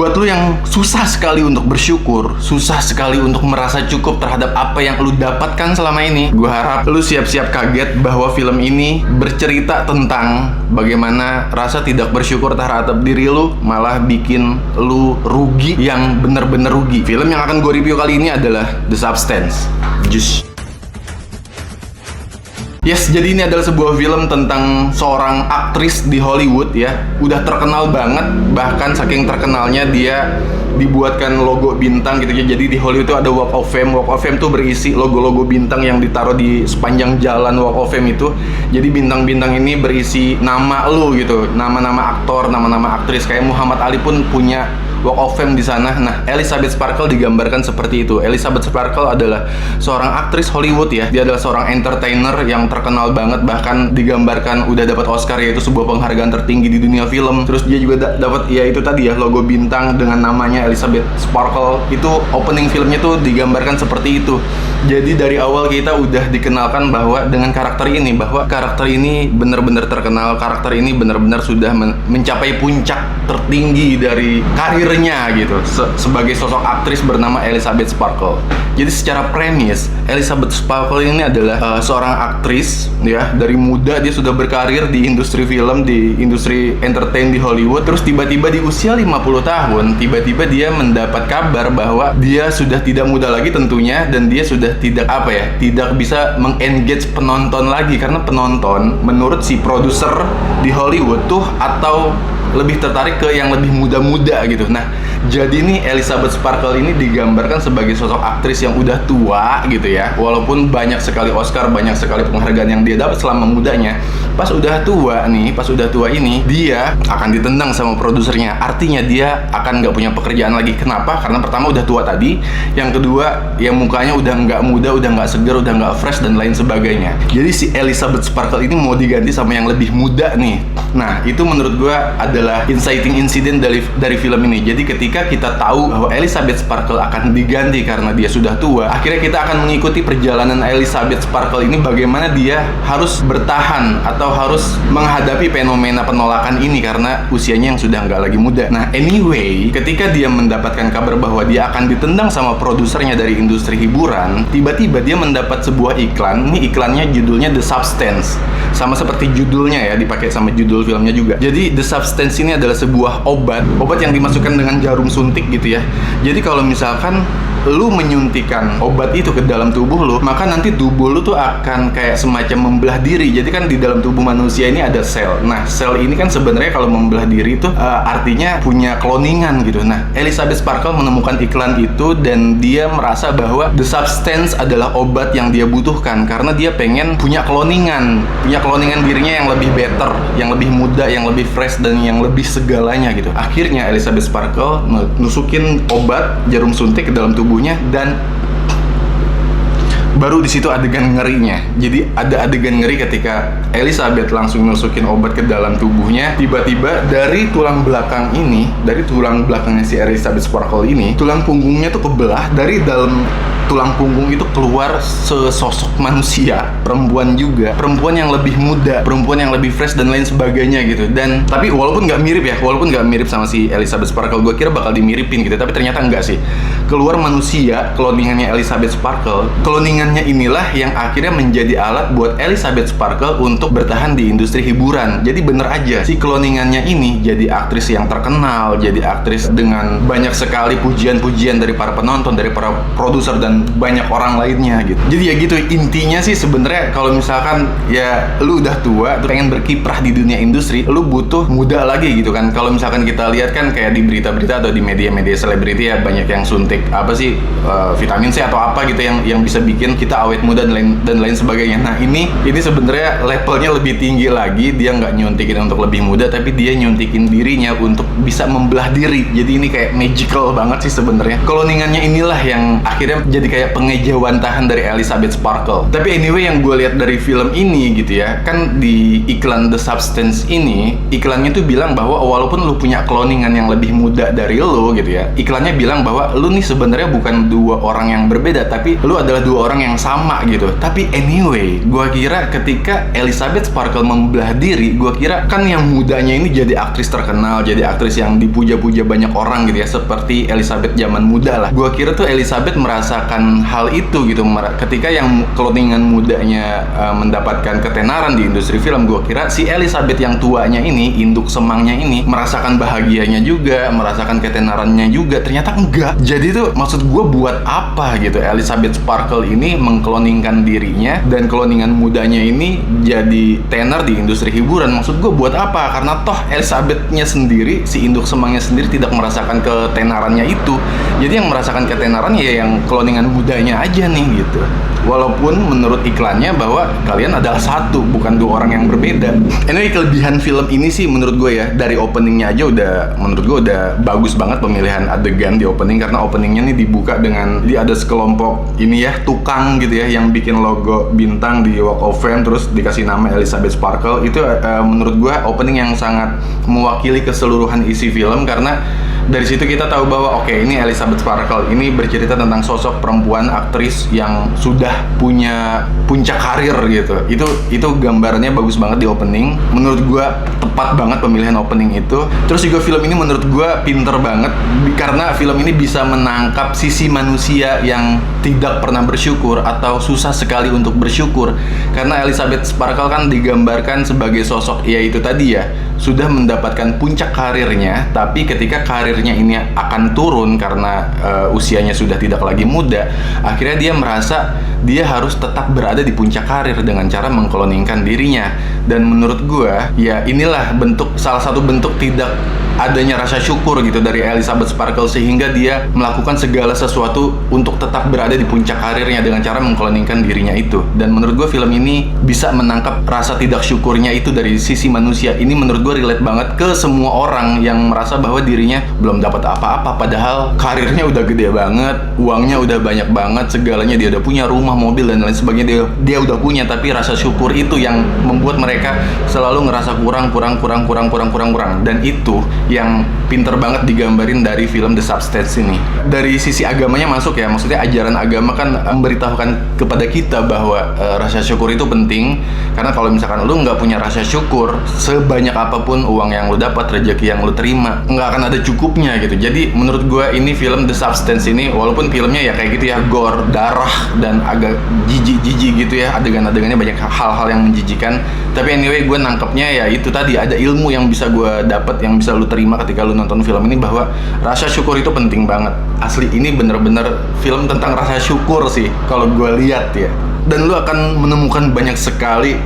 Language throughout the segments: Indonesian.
Buat lu yang susah sekali untuk bersyukur, susah sekali untuk merasa cukup terhadap apa yang lu dapatkan selama ini, gue harap lu siap-siap kaget bahwa film ini bercerita tentang bagaimana rasa tidak bersyukur terhadap diri lu malah bikin lu rugi yang bener-bener rugi. Film yang akan gue review kali ini adalah The Substance. Just Yes, jadi ini adalah sebuah film tentang seorang aktris di Hollywood ya. Udah terkenal banget, bahkan saking terkenalnya dia dibuatkan logo bintang gitu ya. Jadi di Hollywood itu ada Walk of Fame. Walk of Fame tuh berisi logo-logo bintang yang ditaruh di sepanjang jalan Walk of Fame itu. Jadi bintang-bintang ini berisi nama lu gitu, nama-nama aktor, nama-nama aktris. Kayak Muhammad Ali pun punya Walk of Fame di sana. Nah, Elizabeth Sparkle digambarkan seperti itu. Elizabeth Sparkle adalah seorang aktris Hollywood ya. Dia adalah seorang entertainer yang terkenal banget, bahkan digambarkan udah dapat Oscar, yaitu sebuah penghargaan tertinggi di dunia film. Terus dia juga dapat ya itu tadi ya, logo bintang dengan namanya Elizabeth Sparkle. Itu opening filmnya tuh digambarkan seperti itu. Jadi dari awal kita udah dikenalkan bahwa dengan karakter ini, bahwa karakter ini benar-benar terkenal, karakter ini benar-benar sudah mencapai puncak tertinggi dari karirnya gitu, sebagai sosok aktris bernama Elizabeth Sparkle. Jadi secara premis, Elizabeth Sparkle ini adalah seorang aktris ya, dari muda dia sudah berkarir di industri film, di industri entertain di Hollywood. Terus tiba-tiba di usia 50 tahun, tiba-tiba dia mendapat kabar bahwa dia sudah tidak muda lagi tentunya, dan dia sudah tidak tidak bisa mengengage penonton lagi, karena penonton menurut si produser di Hollywood tuh atau lebih tertarik ke yang lebih muda-muda gitu. Nah, jadi nih Elizabeth Sparkle ini digambarkan sebagai sosok aktris yang udah tua gitu ya. Walaupun banyak sekali Oscar, banyak sekali penghargaan yang dia dapat selama mudanya, pas udah tua ini dia akan ditendang sama produsernya. Artinya dia akan nggak punya pekerjaan lagi. Kenapa? Karena pertama udah tua tadi, yang kedua ya mukanya udah nggak muda, udah nggak segar, udah nggak fresh dan lain sebagainya. Jadi si Elizabeth Sparkle ini mau diganti sama yang lebih muda nih. Nah, itu menurut gua adalah inciting incident dari film ini. Jadi ketika kita tahu bahwa Elizabeth Sparkle akan diganti karena dia sudah tua, akhirnya kita akan mengikuti perjalanan Elizabeth Sparkle ini, bagaimana dia harus bertahan atau harus menghadapi fenomena penolakan ini karena usianya yang sudah nggak lagi muda. Nah, anyway, ketika dia mendapatkan kabar bahwa dia akan ditendang sama produsernya dari industri hiburan, tiba-tiba dia mendapat sebuah iklan. Ini iklannya judulnya The Substance, sama seperti judulnya ya, dipakai sama judul filmnya juga. Jadi The Substance ini adalah sebuah obat yang dimasukkan dengan jarum suntik gitu ya. Jadi kalau misalkan lu menyuntikkan obat itu ke dalam tubuh lu, maka nanti tubuh lu tuh akan kayak semacam membelah diri. Jadi kan di dalam tubuh manusia ini ada sel. Nah, sel ini kan sebenarnya kalau membelah diri itu artinya punya kloningan gitu. Nah, Elizabeth Sparkle menemukan iklan itu dan dia merasa bahwa The Substance adalah obat yang dia butuhkan karena dia pengen punya kloningan dirinya yang lebih better, yang lebih muda, yang lebih fresh dan yang lebih segalanya gitu. Akhirnya Elizabeth Sparkle nusukin obat jarum suntik ke dalam tubuhnya, dan baru di situ adegan ngerinya. Jadi ada adegan ngeri ketika Elizabeth langsung nusukin obat ke dalam tubuhnya. Tiba-tiba dari tulang belakang ini, dari tulang belakangnya si Elizabeth Sparkle ini, tulang punggungnya tuh kebelah. Dari dalam tulang punggung itu keluar sesosok manusia, perempuan juga, perempuan yang lebih muda, perempuan yang lebih fresh dan lain sebagainya gitu. Dan tapi walaupun nggak mirip sama si Elizabeth Sparkle, gue kira bakal dimiripin gitu, tapi ternyata enggak sih. Keluar manusia, kloningannya Elizabeth Sparkle. Kloningannya inilah yang akhirnya menjadi alat buat Elizabeth Sparkle untuk bertahan di industri hiburan. Jadi bener aja, si kloningannya ini jadi aktris yang terkenal, jadi aktris dengan banyak sekali pujian-pujian dari para penonton, dari para produser dan banyak orang lainnya gitu. Jadi ya gitu, intinya sih sebenarnya kalau misalkan ya lu udah tua, tuh pengen berkiprah di dunia industri, lu butuh muda lagi gitu kan. Kalau misalkan kita lihat kan kayak di berita-berita atau di media-media selebriti ya, banyak yang suntik vitamin C atau apa gitu yang bisa bikin kita awet muda dan lain sebagainya. Nah, ini sebenarnya levelnya lebih tinggi lagi. Dia nggak nyuntikin untuk lebih muda, tapi dia nyuntikin dirinya untuk bisa membelah diri. Jadi ini kayak magical banget sih sebenarnya. Kloningannya inilah yang akhirnya jadi kayak pengejawantahan dari Elizabeth Sparkle. Tapi anyway, yang gue lihat dari film ini gitu ya, kan di iklan The Substance ini, iklannya tuh bilang bahwa walaupun lu punya kloningan yang lebih muda dari lu gitu ya, iklannya bilang bahwa lu nih sebenarnya bukan dua orang yang berbeda, tapi lu adalah dua orang yang sama gitu. Tapi anyway, gua kira ketika Elizabeth Sparkle membelah diri, gua kira kan yang mudanya ini jadi aktris terkenal, jadi aktris yang dipuja-puja banyak orang gitu ya, seperti Elizabeth zaman muda lah. Gua kira tuh Elizabeth merasakan hal itu gitu, ketika yang cloningan mudanya mendapatkan ketenaran di industri film. Gua kira si Elizabeth yang tuanya ini, induk semangnya ini, merasakan bahagianya juga, merasakan ketenarannya juga. Ternyata enggak. Jadi tuh maksud gue buat apa gitu Elizabeth Sparkle ini mengkloningkan dirinya dan kloningan mudanya ini jadi tenar di industri hiburan. Maksud gue buat apa? Karena toh Elizabethnya sendiri, si induk semangnya sendiri tidak merasakan ketenarannya itu. Jadi yang merasakan ketenaran ya yang kloningan mudanya aja nih gitu. Walaupun menurut iklannya bahwa kalian adalah satu, bukan dua orang yang berbeda. Anyway, kelebihan film ini sih menurut gue ya, dari openingnya aja menurut gue udah bagus banget pemilihan adegan di opening. Karena openingnya nih dibuka dengan, dia ada sekelompok ini ya, tukang gitu ya, yang bikin logo bintang di Walk of Fame, terus dikasih nama Elizabeth Sparkle. Itu menurut gue opening yang sangat mewakili keseluruhan isi film. Karena dari situ kita tahu bahwa oke, ini Elizabeth Sparkle ini bercerita tentang sosok perempuan aktris yang sudah punya puncak karir gitu. Itu gambarannya bagus banget di opening. Menurut gua tepat banget pemilihan opening itu. Terus juga film ini menurut gua pinter banget karena film ini bisa menangkap sisi manusia yang tidak pernah bersyukur atau susah sekali untuk bersyukur. Karena Elizabeth Sparkle kan digambarkan sebagai sosok, ya itu tadi ya, sudah mendapatkan puncak karirnya, tapi ketika karirnya ini akan turun karena usianya sudah tidak lagi muda, akhirnya dia merasa dia harus tetap berada di puncak karir dengan cara mengkloningkan dirinya. Dan menurut gua, ya inilah salah satu bentuk tidak adanya rasa syukur gitu dari Elizabeth Sparkle, sehingga dia melakukan segala sesuatu untuk tetap berada di puncak karirnya dengan cara mengkloningkan dirinya itu. Dan menurut gue film ini bisa menangkap rasa tidak syukurnya itu dari sisi manusia. Ini menurut gue relate banget ke semua orang yang merasa bahwa dirinya belum dapat apa-apa, padahal karirnya udah gede banget, uangnya udah banyak banget, segalanya dia udah punya, rumah, mobil, dan lain sebagainya dia udah punya, tapi rasa syukur itu yang membuat mereka selalu ngerasa kurang. Dan itu yang pinter banget digambarin dari film The Substance ini. Dari sisi agamanya masuk ya, maksudnya ajaran agama kan memberitahukan kepada kita bahwa rasa syukur itu penting. Karena kalau misalkan lu nggak punya rasa syukur, sebanyak apapun uang yang lu dapat, rezeki yang lu terima, nggak akan ada cukupnya gitu. Jadi menurut gue ini film The Substance ini, walaupun filmnya ya kayak gitu ya, gore, darah, dan agak jijik gitu ya, adegan-adegannya banyak hal-hal yang menjijikan, tapi anyway gue nangkepnya ya itu tadi, ada ilmu yang bisa gue dapat, yang bisa lu terima ketika lu nonton film ini, bahwa rasa syukur itu penting banget. Asli ini bener-bener film tentang rasa syukur sih kalau gue lihat ya. Dan lu akan menemukan banyak sekali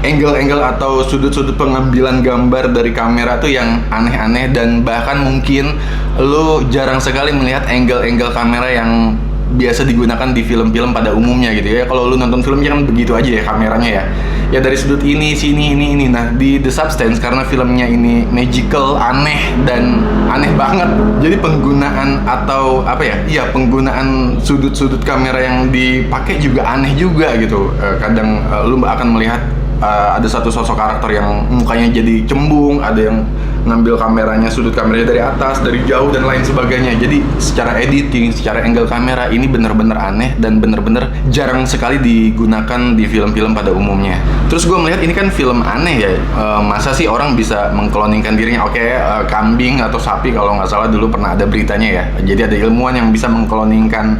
angle-angle atau sudut-sudut pengambilan gambar dari kamera tuh yang aneh-aneh, dan bahkan mungkin lu jarang sekali melihat angle-angle kamera yang biasa digunakan di film-film pada umumnya gitu ya. Kalau lu nonton filmnya kan begitu aja ya kameranya ya. Ya dari sudut ini, sini, ini. Nah, di The Substance karena filmnya ini magical, aneh banget. Jadi penggunaan atau penggunaan sudut-sudut kamera yang dipakai juga aneh juga gitu. Kadang lu akan melihat ada satu sosok karakter yang mukanya jadi cembung, ada yang ngambil kameranya, sudut kameranya dari atas, dari jauh, dan lain sebagainya. Jadi secara editing, secara angle kamera ini bener-bener aneh dan bener-bener jarang sekali digunakan di film-film pada umumnya. Terus gue melihat ini kan film aneh ya, masa sih orang bisa mengkloningkan dirinya? Kambing atau sapi kalau nggak salah dulu pernah ada beritanya ya. Jadi ada ilmuwan yang bisa mengkloningkan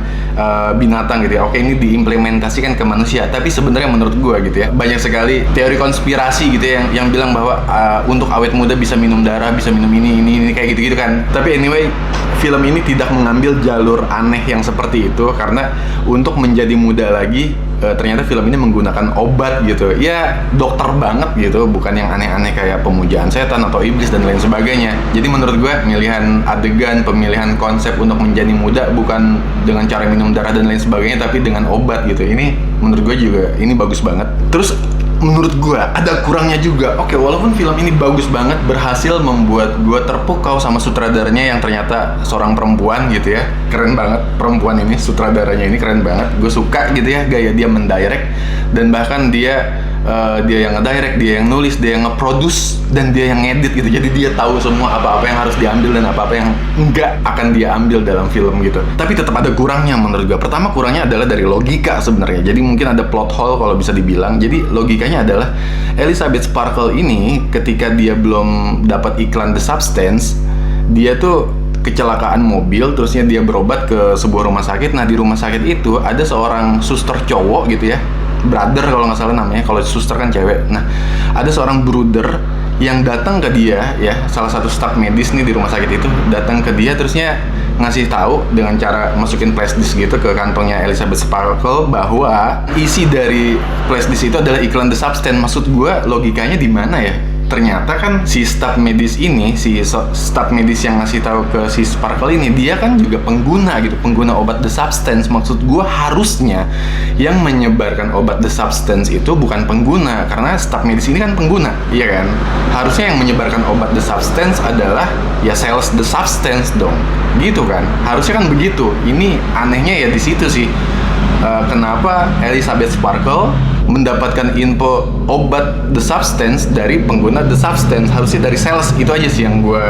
binatang gitu ya. Ini diimplementasikan ke manusia. Tapi sebenarnya menurut gue gitu ya, banyak sekali teori konspirasi gitu ya, yang bilang bahwa untuk awet muda bisa minum darah, bisa minum ini kayak gitu-gitu kan. Tapi anyway, film ini tidak mengambil jalur aneh yang seperti itu, karena untuk menjadi muda lagi ternyata film ini menggunakan obat gitu ya, dokter banget gitu, bukan yang aneh-aneh kayak pemujaan setan atau iblis dan lain sebagainya. Jadi menurut gue pemilihan adegan, pemilihan konsep untuk menjadi muda bukan dengan cara minum darah dan lain sebagainya, tapi dengan obat gitu. Ini menurut gue juga ini bagus banget. Terus menurut gue ada kurangnya juga. Walaupun film ini bagus banget, berhasil membuat gue terpukau sama sutradaranya yang ternyata seorang perempuan gitu ya. Keren banget perempuan ini, sutradaranya ini keren banget. Gue suka gitu ya gaya dia mendirect, dan bahkan dia dia yang ngedirect, dia yang nulis, dia yang nge-produce, dan dia yang ngedit gitu. Jadi dia tahu semua apa-apa yang harus diambil dan apa-apa yang enggak akan dia ambil dalam film gitu. Tapi tetap ada kurangnya menurut gue. Pertama kurangnya adalah dari logika sebenarnya. Jadi mungkin ada plot hole kalau bisa dibilang. Jadi logikanya adalah Elizabeth Sparkle ini ketika dia belum dapat iklan The Substance, dia tuh kecelakaan mobil, terusnya dia berobat ke sebuah rumah sakit. Nah di rumah sakit itu ada seorang suster cowok gitu ya, brother kalau nggak salah namanya, kalau suster kan cewek. Nah ada seorang brother yang datang ke dia ya, salah satu staf medis nih di rumah sakit itu datang ke dia, terusnya ngasih tahu dengan cara masukin flash disk gitu ke kantongnya Elizabeth Sparkle bahwa isi dari flash disk itu adalah iklan The Substance. Maksud gue logikanya di mana ya? Ternyata kan si staf medis ini, staf medis yang ngasih tahu ke si Sparkle ini, dia kan juga pengguna gitu, pengguna obat The Substance. Maksud gue harusnya yang menyebarkan obat The Substance itu bukan pengguna, karena staf medis ini kan pengguna, iya kan? Harusnya yang menyebarkan obat The Substance adalah ya sales The Substance dong, gitu kan? Harusnya kan begitu. Ini anehnya ya di situ sih. Kenapa Elizabeth Sparkle mendapatkan info obat The Substance dari pengguna The Substance? Harusnya dari sales. Itu aja sih yang gue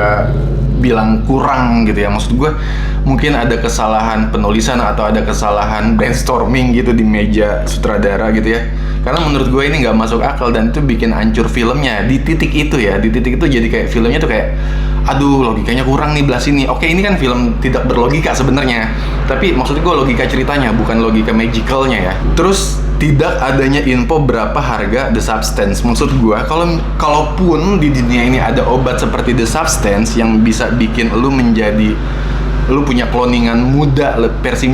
bilang kurang gitu ya. Maksud gue mungkin ada kesalahan penulisan atau ada kesalahan brainstorming gitu di meja sutradara gitu ya. Karena menurut gue ini nggak masuk akal dan itu bikin hancur filmnya di titik itu ya. Di titik itu jadi kayak filmnya tuh kayak, aduh logikanya kurang nih belah sini. Oke ini kan film tidak berlogika sebenarnya, tapi maksud gue logika ceritanya bukan logika magicalnya ya. Terus tidak adanya info berapa harga The Substance. Maksud gue kalaupun di dunia ini ada obat seperti The Substance yang bisa bikin lu punya cloningan muda, versi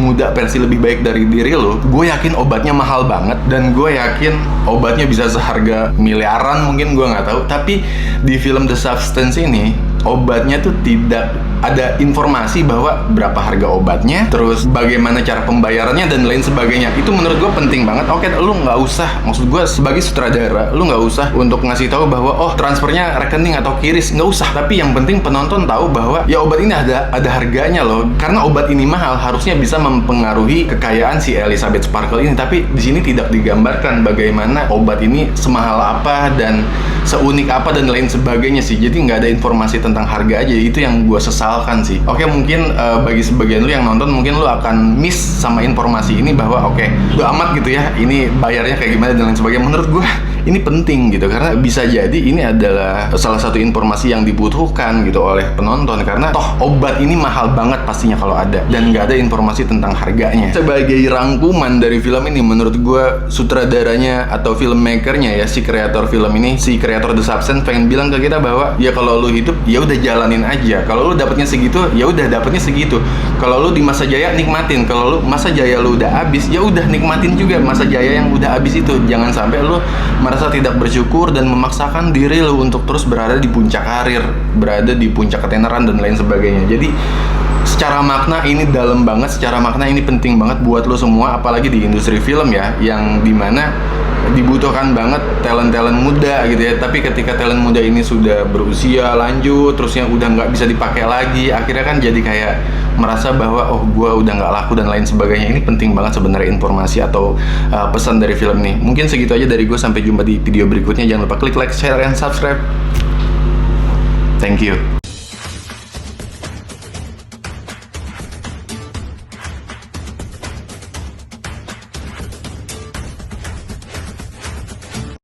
lebih baik dari diri lu, gue yakin obatnya mahal banget dan gue yakin obatnya bisa seharga miliaran mungkin, gue nggak tahu. Tapi di film The Substance ini obatnya tuh tidak ada informasi bahwa berapa harga obatnya, terus bagaimana cara pembayarannya dan lain sebagainya. Itu menurut gue penting banget. Oke, lu nggak usah, maksud gue sebagai sutradara, lu nggak usah untuk ngasih tahu bahwa oh transfernya rekening atau kiris, nggak usah. Tapi yang penting penonton tahu bahwa ya obat ini ada harganya loh. Karena obat ini mahal, harusnya bisa mempengaruhi kekayaan si Elizabeth Sparkle ini. Tapi di sini tidak digambarkan bagaimana obat ini semahal apa dan seunik apa dan lain sebagainya sih. Jadi nggak ada informasi tentang harga aja. Itu yang gue sesalkan sih. Oke, mungkin bagi sebagian lu yang nonton mungkin lu akan miss sama informasi ini bahwa oke, lu amat gitu ya, ini bayarnya kayak gimana dan lain sebagainya. Menurut gue ini penting gitu, karena bisa jadi ini adalah salah satu informasi yang dibutuhkan gitu oleh penonton, karena toh obat ini mahal banget pastinya kalau ada dan nggak ada informasi tentang harganya. Sebagai rangkuman dari film ini, menurut gue sutradaranya atau filmmakernya ya, si kreator film ini, si kreator The Substance pengen bilang ke kita bahwa ya kalau lu hidup ya udah jalanin aja. Kalau lu dapetnya segitu ya udah dapetnya segitu. Kalau lu di masa jaya nikmatin, kalau lu masa jaya lu udah habis ya udah nikmatin juga masa jaya yang udah habis itu. Jangan sampai lu merasa tidak bersyukur dan memaksakan diri lu untuk terus berada di puncak karir, berada di puncak ketenaran dan lain sebagainya. Jadi secara makna ini dalam banget, secara makna ini penting banget buat lo semua, apalagi di industri film ya, yang dimana dibutuhkan banget talent-talent muda gitu ya. Tapi ketika talent muda ini sudah berusia lanjut, terusnya udah nggak bisa dipakai lagi, akhirnya kan jadi kayak merasa bahwa oh gue udah nggak laku dan lain sebagainya. Ini penting banget sebenarnya informasi atau pesan dari film ini. Mungkin segitu aja dari gue, sampai jumpa di video berikutnya. Jangan lupa klik like, share, dan subscribe. Thank you.